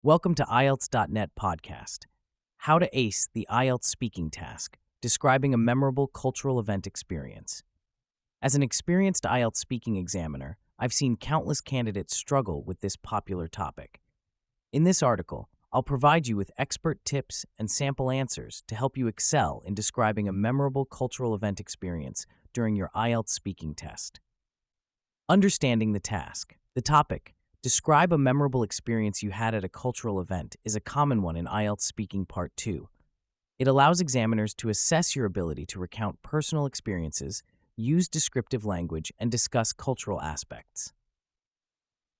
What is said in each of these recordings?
Welcome to IELTS.net podcast. How to ace the IELTS speaking task, describing a memorable cultural event experience. As an experienced IELTS speaking examiner, I've seen countless candidates struggle with this popular topic. In this article, I'll provide you with expert tips and sample answers to help you excel in describing a memorable cultural event experience during your IELTS speaking test. Understanding the task. The topic, describe a memorable experience you had at a cultural event, is a common one in IELTS Speaking Part 2. It allows examiners to assess your ability to recount personal experiences, use descriptive language, and discuss cultural aspects.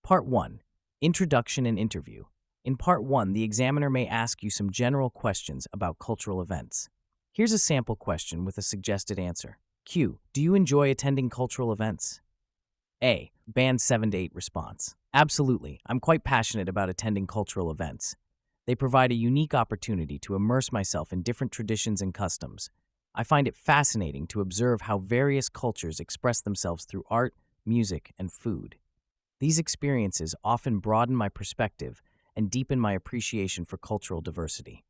Part 1. Introduction and Interview. In Part 1, the examiner may ask you some general questions about cultural events. Here's a sample question with a suggested answer. Q. Do you enjoy attending cultural events? A. Band 7 to 8 response. Absolutely. I'm quite passionate about attending cultural events. They provide a unique opportunity to immerse myself in different traditions and customs. I find it fascinating to observe how various cultures express themselves through art, music, and food. These experiences often broaden my perspective and deepen my appreciation for cultural diversity.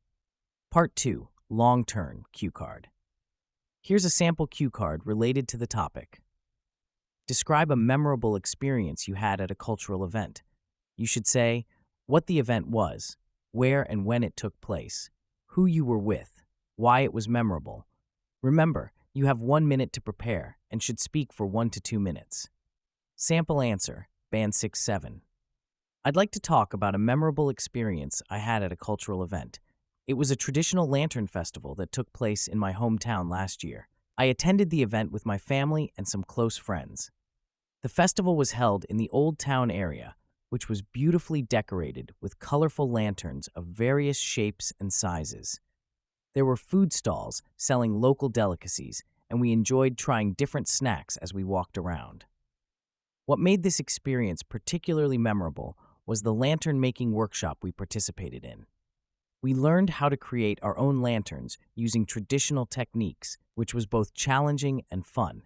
Part 2. Long-term cue card. Here's a sample cue card related to the topic. Describe a memorable experience you had at a cultural event. You should say what the event was, where and when it took place, who you were with, why it was memorable. Remember, you have 1 minute to prepare and should speak for 1 to 2 minutes. Sample answer, Band 6-7. I'd like to talk about a memorable experience I had at a cultural event. It was a traditional lantern festival that took place in my hometown last year. I attended the event with my family and some close friends. The festival was held in the Old Town area, which was beautifully decorated with colorful lanterns of various shapes and sizes. There were food stalls selling local delicacies, and we enjoyed trying different snacks as we walked around. What made this experience particularly memorable was the lantern-making workshop we participated in. We learned how to create our own lanterns using traditional techniques, which was both challenging and fun.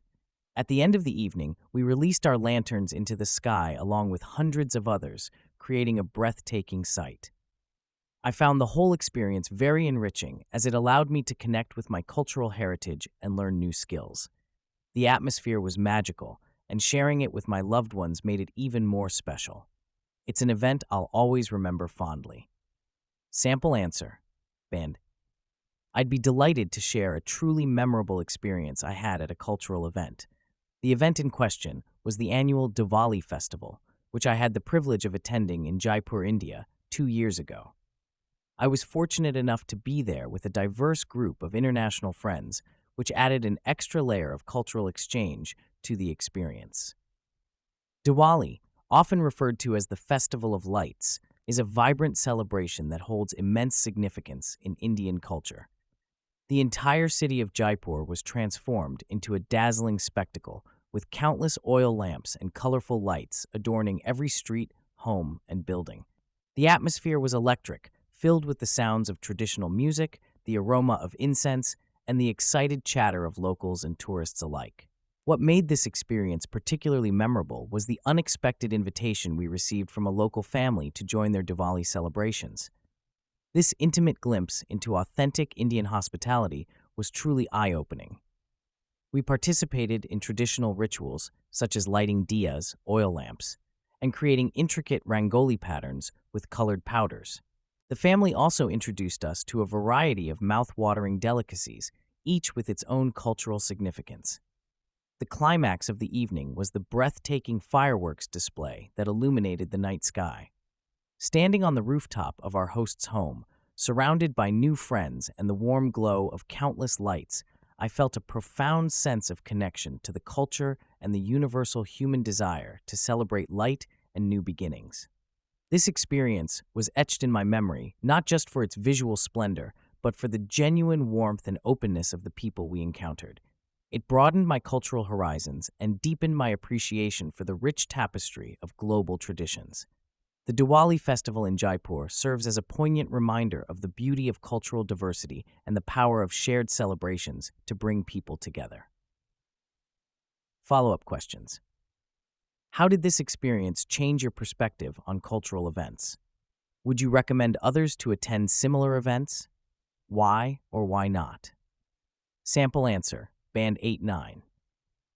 At the end of the evening, we released our lanterns into the sky along with hundreds of others, creating a breathtaking sight. I found the whole experience very enriching as it allowed me to connect with my cultural heritage and learn new skills. The atmosphere was magical, and sharing it with my loved ones made it even more special. It's an event I'll always remember fondly. Sample answer, Band. I'd be delighted to share a truly memorable experience I had at a cultural event. The event in question was the annual Diwali festival, which I had the privilege of attending in Jaipur, India, 2 years ago. I was fortunate enough to be there with a diverse group of international friends, which added an extra layer of cultural exchange to the experience. Diwali, often referred to as the Festival of Lights, is a vibrant celebration that holds immense significance in Indian culture. The entire city of Jaipur was transformed into a dazzling spectacle with countless oil lamps and colorful lights adorning every street, home, and building. The atmosphere was electric, filled with the sounds of traditional music, the aroma of incense, and the excited chatter of locals and tourists alike. What made this experience particularly memorable was the unexpected invitation we received from a local family to join their Diwali celebrations. This intimate glimpse into authentic Indian hospitality was truly eye-opening. We participated in traditional rituals such as lighting diyas, oil lamps, and creating intricate rangoli patterns with colored powders. The family also introduced us to a variety of mouth-watering delicacies, each with its own cultural significance. The climax of the evening was the breathtaking fireworks display that illuminated the night sky. Standing on the rooftop of our host's home, surrounded by new friends and the warm glow of countless lights, I felt a profound sense of connection to the culture and the universal human desire to celebrate light and new beginnings. This experience was etched in my memory not just for its visual splendor, but for the genuine warmth and openness of the people we encountered. It broadened my cultural horizons and deepened my appreciation for the rich tapestry of global traditions. The Diwali festival in Jaipur serves as a poignant reminder of the beauty of cultural diversity and the power of shared celebrations to bring people together. Follow-up questions. How did this experience change your perspective on cultural events? Would you recommend others to attend similar events? Why or why not? Sample answer, Band 8-9.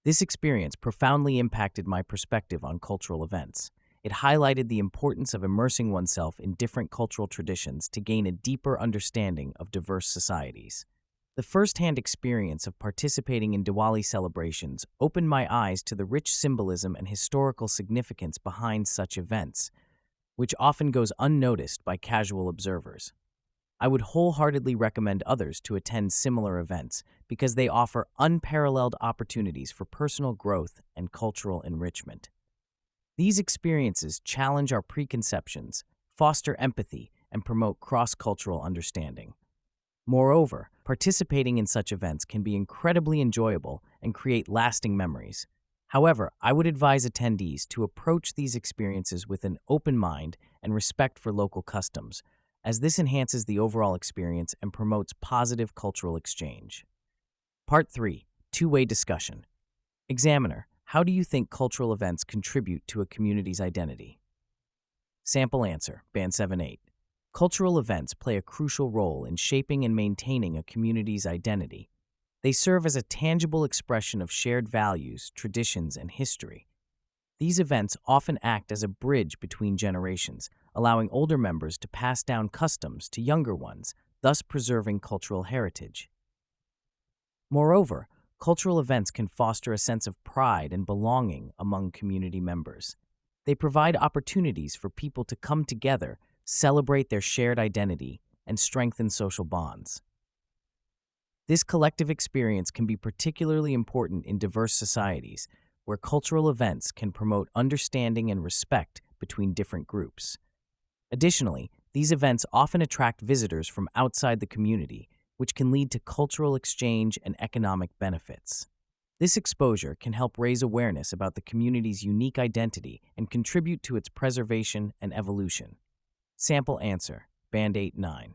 This experience profoundly impacted my perspective on cultural events. It highlighted the importance of immersing oneself in different cultural traditions to gain a deeper understanding of diverse societies. The first-hand experience of participating in Diwali celebrations opened my eyes to the rich symbolism and historical significance behind such events, which often goes unnoticed by casual observers. I would wholeheartedly recommend others to attend similar events because they offer unparalleled opportunities for personal growth and cultural enrichment. These experiences challenge our preconceptions, foster empathy, and promote cross-cultural understanding. Moreover, participating in such events can be incredibly enjoyable and create lasting memories. However, I would advise attendees to approach these experiences with an open mind and respect for local customs, as this enhances the overall experience and promotes positive cultural exchange. Part 3. Two-way discussion. Examiner, how do you think cultural events contribute to a community's identity? Sample answer, Band 7-8. Cultural events play a crucial role in shaping and maintaining a community's identity. They serve as a tangible expression of shared values, traditions, and history. These events often act as a bridge between generations, allowing older members to pass down customs to younger ones, thus preserving cultural heritage. Moreover, cultural events can foster a sense of pride and belonging among community members. They provide opportunities for people to come together, celebrate their shared identity, and strengthen social bonds. This collective experience can be particularly important in diverse societies, where cultural events can promote understanding and respect between different groups. Additionally, these events often attract visitors from outside the community, which can lead to cultural exchange and economic benefits. This exposure can help raise awareness about the community's unique identity and contribute to its preservation and evolution. Sample answer, Band 8-9.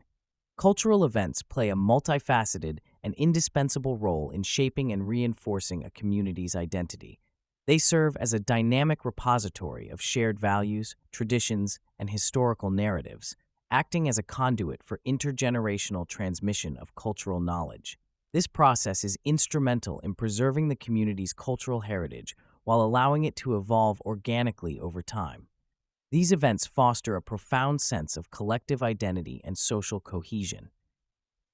Cultural events play a multifaceted and indispensable role in shaping and reinforcing a community's identity. They serve as a dynamic repository of shared values, traditions, and historical narratives, acting as a conduit for intergenerational transmission of cultural knowledge. This process is instrumental in preserving the community's cultural heritage while allowing it to evolve organically over time. These events foster a profound sense of collective identity and social cohesion.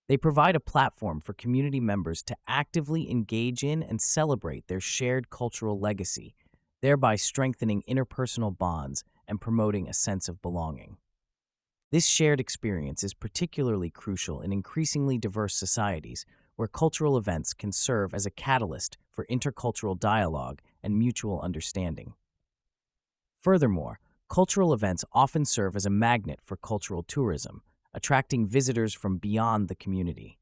They provide a platform for community members to actively engage in and celebrate their shared cultural legacy, thereby strengthening interpersonal bonds and promoting a sense of belonging. This shared experience is particularly crucial in increasingly diverse societies where cultural events can serve as a catalyst for intercultural dialogue and mutual understanding. Furthermore, cultural events often serve as a magnet for cultural tourism, attracting visitors from beyond the community.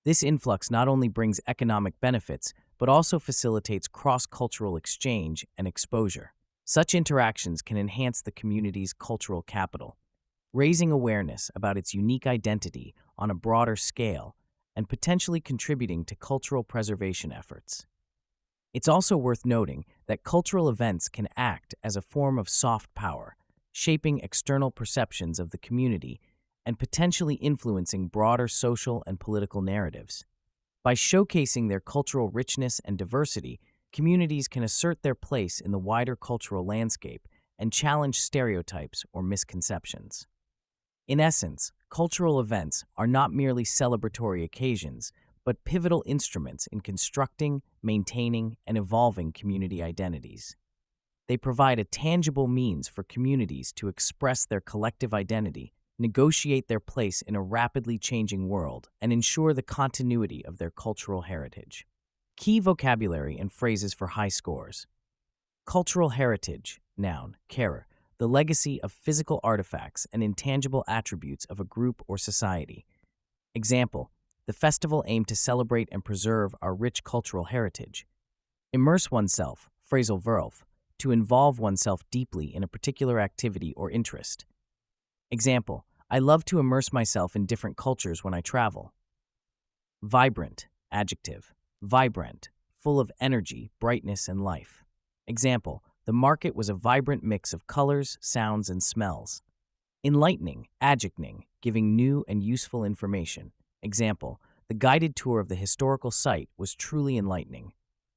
This influx not only brings economic benefits, but also facilitates cross-cultural exchange and exposure. Such interactions can enhance the community's cultural capital, raising awareness about its unique identity on a broader scale and potentially contributing to cultural preservation efforts. It's also worth noting that cultural events can act as a form of soft power, shaping external perceptions of the community and potentially influencing broader social and political narratives. By showcasing their cultural richness and diversity, communities can assert their place in the wider cultural landscape and challenge stereotypes or misconceptions. In essence, cultural events are not merely celebratory occasions, but pivotal instruments in constructing, maintaining, and evolving community identities. They provide a tangible means for communities to express their collective identity, negotiate their place in a rapidly changing world, and ensure the continuity of their cultural heritage. Key vocabulary and phrases for high scores. Cultural heritage, noun, care, the legacy of physical artifacts and intangible attributes of a group or society. Example, the festival aimed to celebrate and preserve our rich cultural heritage. Immerse oneself, phrasal verb, to involve oneself deeply in a particular activity or interest. Example, I love to immerse myself in different cultures when I travel. Vibrant, adjective, vibrant, full of energy, brightness, and life. Example, the market was a vibrant mix of colors, sounds, and smells. Enlightening, adjecting, giving new and useful information. Example, the guided tour of the historical site was truly enlightening.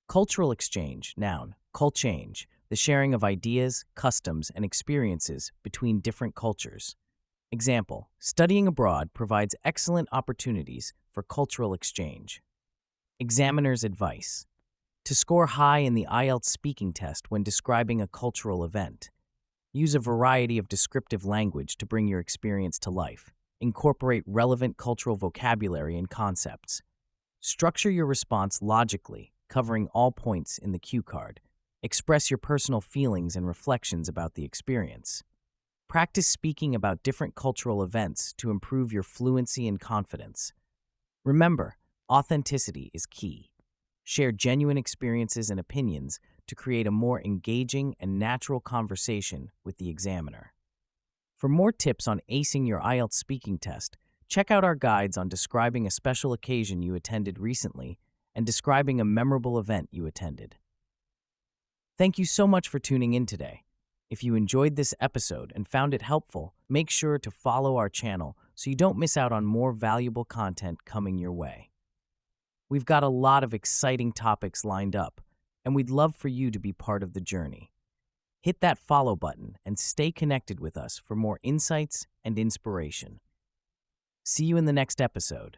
Cultural exchange, noun, culchange, the sharing of ideas, customs, and experiences between different cultures. Example, studying abroad provides excellent opportunities for cultural exchange. Examiner's advice. To score high in the IELTS speaking test when describing a cultural event, use a variety of descriptive language to bring your experience to life. Incorporate relevant cultural vocabulary and concepts. Structure your response logically, covering all points in the cue card. Express your personal feelings and reflections about the experience. Practice speaking about different cultural events to improve your fluency and confidence. Remember, authenticity is key. Share genuine experiences and opinions to create a more engaging and natural conversation with the examiner. For more tips on acing your IELTS speaking test, check out our guides on describing a special occasion you attended recently and describing a memorable event you attended. Thank you so much for tuning in today. If you enjoyed this episode and found it helpful, make sure to follow our channel so you don't miss out on more valuable content coming your way. We've got a lot of exciting topics lined up, and we'd love for you to be part of the journey. Hit that follow button and stay connected with us for more insights and inspiration. See you in the next episode.